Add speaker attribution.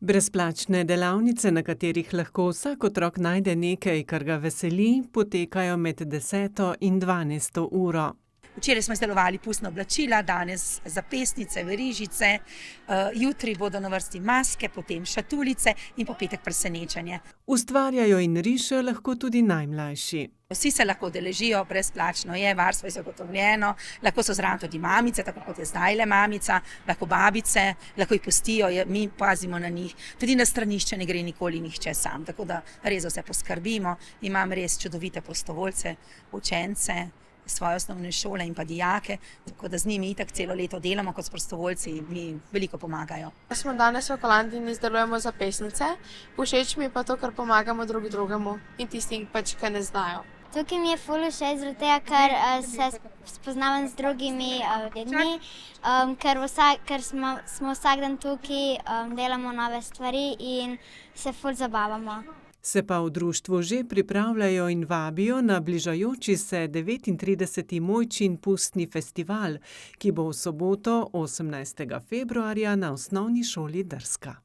Speaker 1: Brezplačne delavnice, na katerih lahko vsak otrok najde nekaj, kar ga veseli, potekajo med 10. in 12. uro.
Speaker 2: Včeraj smo izdelovali pustna oblačila, danes zapestnice, verižice, jutri bodo na vrsti maske, potem šatulice in po petek presenečenje.
Speaker 1: Ustvarjajo in rišejo lahko tudi najmlajši.
Speaker 2: Vsi se lahko udeležijo, brezplačno je, varstvo je zagotovljeno, lahko so zraven tudi mamice, tako kot je zdajle mamica, lahko babice, lahko jih pustijo, mi pazimo na njih. Tudi na stranišče ne gre nikoli nihče sam, tako da res za vse poskrbimo. Imam res čudovite prostovoljce, učence svoje osnovne šole in pa dijake, tako da z njimi itak celo leto delamo kot prostovoljci in mi veliko pomagajo.
Speaker 3: Smo danes v Kolanti in izdelujemo zapestnice. Všeč mi je pa to, ker pomagamo drug drugemu in tistim, ki ne znajo.
Speaker 4: Tukaj mi je ful všeč, zaradi tega, ker se spoznavam z drugimi ljudmi, ker smo vsak dan tukaj, delamo nove stvari in se ful zabavamo.
Speaker 1: Se pa v društvu že pripravljajo in vabijo na bližajoči se 39. Mojčin pustni festival, ki bo v soboto 18. februarja na Osnovni šoli Drska.